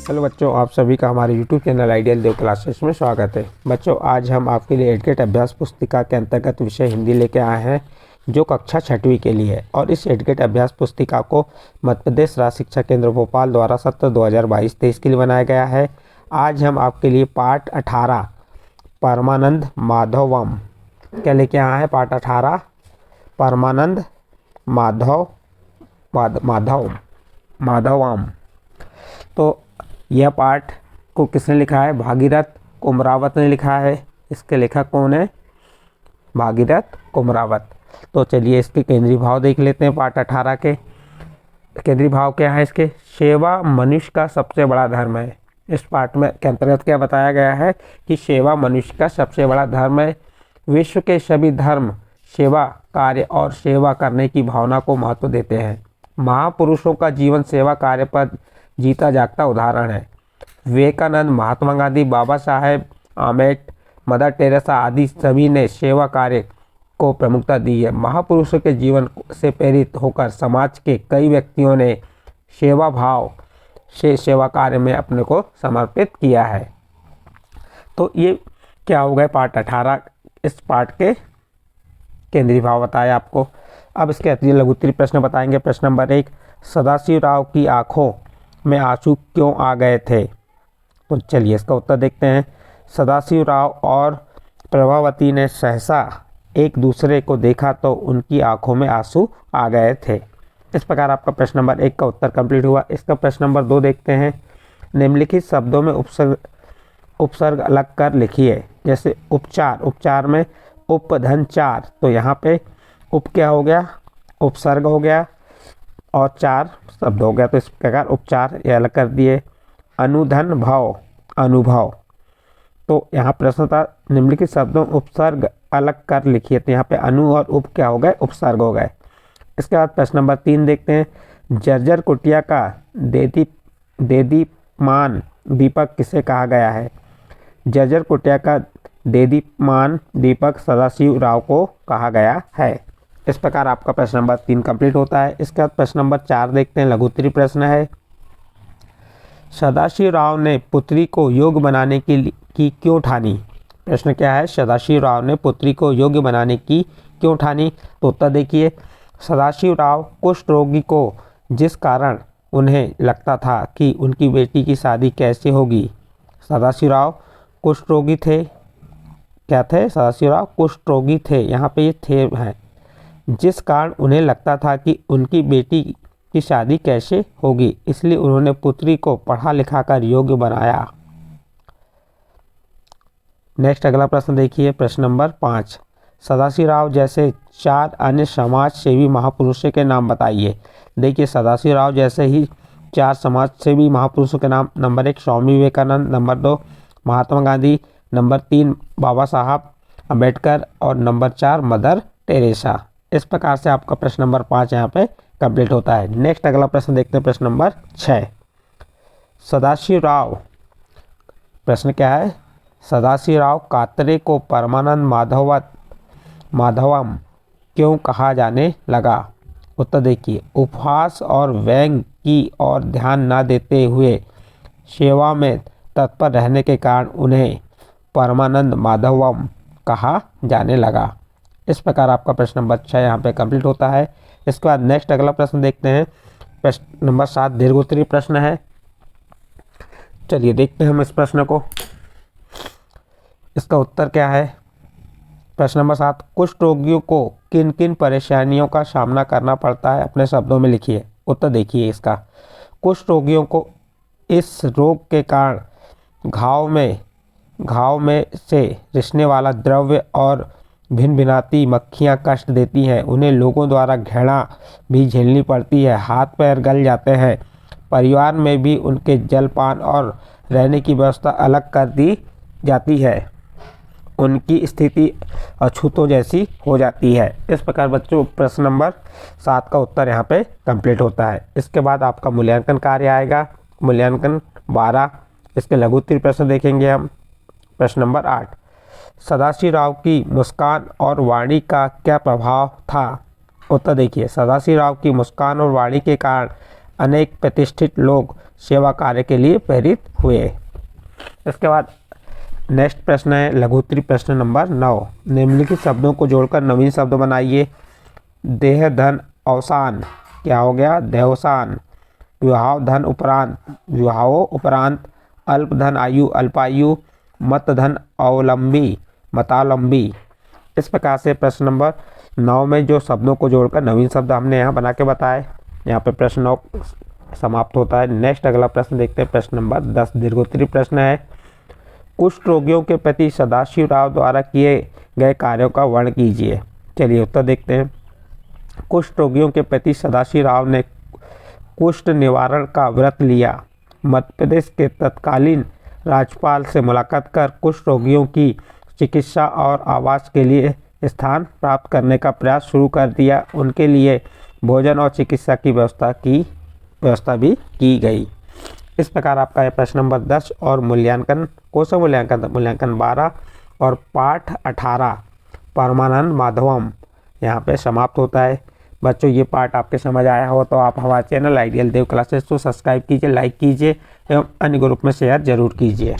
Hello बच्चों, आप सभी का हमारे YouTube चैनल आइडियल देव क्लासेस में स्वागत है। बच्चों, आज हम आपके लिए एडगेट अभ्यास पुस्तिका के अंतर्गत विषय हिंदी लेके आए हैं जो कक्षा 6वीं के लिए है। और इस एडगेट अभ्यास पुस्तिका को मध्य प्रदेश राज्य शिक्षा केंद्र भोपाल द्वारा सत्र 2022-23 के लिए बनाया गया है। आज हम आपके लिए पाठ 18 परमानंद माधवम क्या लेके आए हैं। पाठ 18 परमानंद माधवम। तो यह पाठ को किसने लिखा है? भागीरथ कुमरावत ने लिखा है। इसके लेखक कौन है? भागीरथ कुमरावत। तो चलिए इसके केंद्रीय भाव देख लेते हैं। पाठ 18 के केंद्रीय भाव क्या है इसके? सेवा मनुष्य का सबसे बड़ा धर्म है। इस पाठ में के अंतर्गत क्या बताया गया है कि सेवा मनुष्य का सबसे बड़ा धर्म है। विश्व के सभी धर्म सेवा कार्य और सेवा करने की भावना को महत्व देते हैं। महापुरुषों का जीवन सेवा कार्य पर जीता जागता उदाहरण है। विवेकानंद, महात्मा गांधी, बाबा साहेब आम्बेडकर, मदर टेरेसा आदि सभी ने सेवा कार्य को प्रमुखता दी है। महापुरुषों के जीवन से प्रेरित होकर समाज के कई व्यक्तियों ने सेवा भाव से सेवा कार्य में अपने को समर्पित किया है। तो ये क्या हो गए पाठ 18। इस पाठ के केंद्रीय भाव बताया आपको। अब इसके अतिरिक्त लघुत्तरीय प्रश्न बताएंगे। प्रश्न नंबर 1, सदाशिव राव की आंखों में आंसू क्यों आ गए थे? तो चलिए इसका उत्तर देखते हैं। सदाशिव राव और प्रभावती ने सहसा एक दूसरे को देखा तो उनकी आंखों में आंसू आ गए थे। इस प्रकार आपका प्रश्न नंबर 1 का उत्तर कंप्लीट हुआ। इसका प्रश्न नंबर 2 देखते हैं। निम्नलिखित शब्दों में उपसर्ग अलग कर लिखिए। जैसे उपचार में उपधन चार, तो यहाँ पे उप क्या हो गया? उपसर्ग हो गया और चार शब्द हो गया। तो इस प्रकार उपचार ये अलग कर दिए। अनुधन भाव अनुभव, तो यहाँ प्रश्न था निम्नलिखित शब्दों उपसर्ग अलग कर लिखिए। तो यहाँ पे अनु और उप क्या हो गए? उपसर्ग हो गए। इसके बाद प्रश्न नंबर 3 देखते हैं। जर्जर कुटिया का देदीप्यमान दीपक किसे कहा गया है? जर्जर कुटिया का देदीप्यमान दीपक सदाशिव राव को कहा गया है। इस प्रकार आपका प्रश्न नंबर 3 कंप्लीट होता है। इसके बाद प्रश्न नंबर 4 देखते हैं। लघुत्तरीय प्रश्न है। सदाशिव राव ने पुत्री को योग्य बनाने की क्यों ठानी? प्रश्न क्या है? सदाशिव राव ने पुत्री को योग्य बनाने की क्यों ठानी? तो उत्तर देखिए। सदाशिव राव कुष्ठ रोगी को जिस कारण उन्हें लगता था कि उनकी बेटी की शादी कैसे होगी। सदाशिव राव कुष्ठ रोगी थे। क्या थे? सदाशिव राव कुष्ठ रोगी थे। यहाँ पे ये थे हैं। जिस कारण उन्हें लगता था कि उनकी बेटी की शादी कैसे होगी, इसलिए उन्होंने पुत्री को पढ़ा लिखा कर योग्य बनाया। नेक्स्ट अगला प्रश्न देखिए। प्रश्न नंबर 5, सदाशिव राव जैसे 4 अन्य समाज सेवी महापुरुषों के नाम बताइए। देखिए सदाशिव राव जैसे ही 4 समाज सेवी महापुरुषों के नाम। Number 1 Swami Vivekananda, number 2 Mahatma Gandhi, number 3 बाबा साहब आम्बेडकर और नंबर 4 मदर टेरेसा। इस प्रकार से आपका प्रश्न नंबर 5 यहाँ पे कंप्लीट होता है। नेक्स्ट अगला प्रश्न देखते हैं। प्रश्न नंबर 6, सदाशिव राव प्रश्न क्या है? सदाशिव राव कातरे को परमानंद माधवम क्यों कहा जाने लगा? उत्तर देखिए। उपहास और व्यंग की ओर ध्यान न देते हुए सेवा में तत्पर रहने के कारण उन्हें परमानंद माधवम कहा जाने लगा। इस प्रकार आपका प्रश्न नंबर 6 यहाँ पे कंप्लीट होता है। इसके बाद नेक्स्ट अगला प्रश्न देखते हैं। प्रश्न नंबर 7 दीर्घोत्तरीय प्रश्न है। चलिए देखते हैं हम इस प्रश्न को। इसका उत्तर क्या है? प्रश्न नंबर 7, कुष्ठ रोगियों को किन किन परेशानियों का सामना करना पड़ता है? अपने शब्दों में लिखिए। उत्तर देखिए इसका। कुष्ठ रोगियों को इस रोग के कारण घाव में से रिसने वाला द्रव्य और भिन्न भिनाती मक्खियाँ कष्ट देती हैं। उन्हें लोगों द्वारा घृणा भी झेलनी पड़ती है। हाथ पैर गल जाते हैं। परिवार में भी उनके जलपान और रहने की व्यवस्था अलग कर दी जाती है। उनकी स्थिति अछूतों जैसी हो जाती है। इस प्रकार बच्चों प्रश्न नंबर 7 का उत्तर यहाँ पे कंप्लीट होता है। इसके बाद आपका मूल्यांकन कार्य आएगा। मूल्यांकन 12। इसके लघुत्तरीय प्रश्न देखेंगे हम। प्रश्न नंबर 8, सदाशिव राव की मुस्कान और वाणी का क्या प्रभाव था? उत्तर देखिए। सदाशिव राव की मुस्कान और वाणी के कारण अनेक प्रतिष्ठित लोग सेवा कार्य के लिए प्रेरित हुए। इसके बाद नेक्स्ट प्रश्न है लघुत्तरी प्रश्न नंबर 9। निम्नलिखित शब्दों को जोड़कर नवीन शब्द बनाइए। देह धन अवसान क्या हो गया? देवसान। विवाह धन उपरांत विवाहो उपरांत। अल्प धन आयु अल्पायु। मत धन अवलंबी मतावलंबी। इस प्रकार से प्रश्न नंबर 9 में जो शब्दों को जोड़कर नवीन शब्द हमने यहाँ बना के बताए। यहाँ पे प्रश्न 9 समाप्त होता है। नेक्स्ट अगला प्रश्न देखते हैं, प्रश्न नंबर 10 दीर्घोत्तरी प्रश्न है। कुष्ठ रोगियों के प्रति सदाशिव राव द्वारा किए गए कार्यों का वर्णन कीजिए। चलिए उत्तर देखते हैं। कुष्ठ रोगियों के प्रति सदाशिव राव ने कुष्ठ निवारण का व्रत लिया। मध्य प्रदेश के तत्कालीन राज्यपाल से मुलाकात कर कुष्ठ रोगियों की चिकित्सा और आवास के लिए स्थान प्राप्त करने का प्रयास शुरू कर दिया। उनके लिए भोजन और चिकित्सा की व्यवस्था भी की गई। इस प्रकार आपका यह प्रश्न नंबर 10 और मूल्यांकन क्वेश्चन मूल्यांकन 12 और पाठ 18 परमानंद माधवम यहाँ पे समाप्त होता है। बच्चों ये पार्ट आपके समझ आया हो तो आप हमारे चैनल आइडियल देव क्लासेस को सब्सक्राइब कीजिए, लाइक कीजिए एवं अन्य ग्रुप में शेयर जरूर कीजिए।